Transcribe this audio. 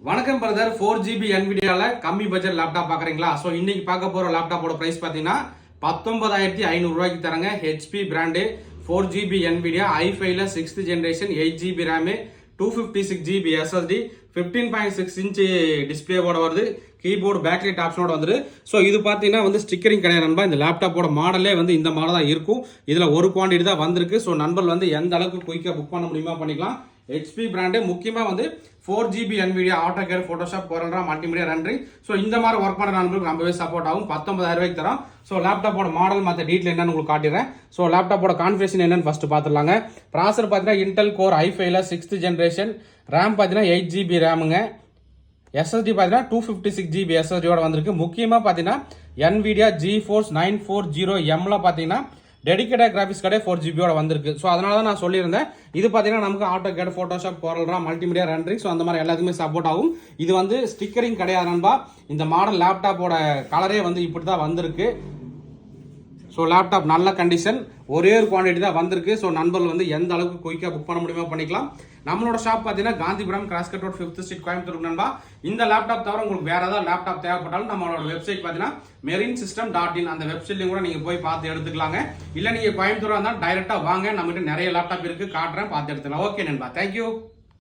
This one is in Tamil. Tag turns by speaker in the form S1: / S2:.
S1: வணக்கம் பிரதர். 4GB NVIDIAல கம்மி பட்ஜெட் லேப்டாப் பாக்குறீங்களா? சோ இன்னைக்கு பார்க்க போற லேப்டாப்போட பிரைஸ் பாத்தீங்கன்னா 19500 ரூபாய்க்கு தரங்க. HP பிராண்ட் 4GB NVIDIA i5ல 6th generation 8GB RAM 256GB SSD 15.6 inch டிஸ்பிளேவோட வருது. கீபோர்டு பேக்லைட் ஆப்ஷனோட வந்துரு. ஸோ இது பார்த்தீங்கன்னா வந்து ஸ்டிக்கரிங் கிடையாது நண்பா. இந்த லேப்டாப்போட மாடலே வந்து இந்த மாடல் தான் இருக்கும். இதில் ஒரு குவான்டிட்டி தான் வந்திருக்கு. ஸோ நண்பர் வந்து எந்த அளவுக்கு குயிக்காக புக் பண்ண முடியுமா பண்ணிக்கலாம். HP பிராண்டு முக்கியமாக வந்து 4GB NVIDIA AutoCAD Photoshop CorelDRAW multimedia rendering. So இந்த மாதிரி ஒர்க் பண்ணுற நண்பர்களுக்கு ரொம்பவே சப்போர்ட் ஆகும். 19000 ரூபாய்க்கு தரோம். ஸோ லேப்டாப்போட மாடல் மற்ற டீட்டெயில் என்னன்னு உங்களுக்கு காட்டிடுறேன். ஸோ லேப்டாப்போட கான்ஃபிகரேஷன் என்னன்னு ஃபர்ஸ்ட் பார்த்துடலாங்க. ப்ராசர் பார்த்தீங்கன்னா இன்டெல் கோர் i5ல 6th ஜெனரேஷன். ரேம் பார்த்தீங்கன்னா 8GB ரேமுங்க. SSD பார்த்தீங்கன்னா 256GB SSDயோட வந்திருக்கு. முக்கியமாக பார்த்தீங்கன்னா NVIDIA GeForce 940Mல பார்த்தீங்கன்னா டெடிகேட்டட் கிராஃபிக்ஸ் கடை 4GBயோட வந்திருக்கு. ஸோ அதனால தான் நான் சொல்லியிருந்தேன். இது பார்த்தீங்கன்னா நமக்கு AutoCAD Photoshop CorelDRAW multimedia rendering. So அந்த மாதிரி எல்லாத்துக்குமே சப்போர்ட் ஆகும். இது வந்து ஸ்டிக்கரிங் கிடையாது நண்பா. இந்த மாடல் லேப்டாப்போட கலரே வந்து இப்படி தான் வந்திருக்கு. ஸோ லேப்டாப் நல்ல கண்டிஷன், ஒரே ஒரு குவான்டிட்டி தான் வந்திருக்கு. ஸோ நண்பர்கள் வந்து எந்த அளவுக்கு குயிக்காக புக் பண்ண முடியுமோ பண்ணிக்கலாம். நம்மளோட ஷாப் பார்த்தீங்கன்னா Gandhipuram cross cut road 5th street Coimbatore நண்பா. இந்த லேப்டாப் தவிர உங்களுக்கு வேற ஏதாவது லேப்டாப் தேவைப்பட்டாலும் நம்மளோட வெப்சைட் பார்த்தீங்கன்னா marinsystem.in அந்த வெப்சைட்லையும் கூட நீங்கள் போய் பார்த்து எடுத்துக்கலாங்க. இல்லை நீங்கள் கோயம்புத்தூராக இருந்தால் டைரெக்டாக வாங்க, நம்மகிட்ட நிறைய லேப்டாப் இருக்கு, காட்டுறேன், பார்த்து எடுத்துக்கலாம். ஓகே நண்பா, தேங்க்யூ.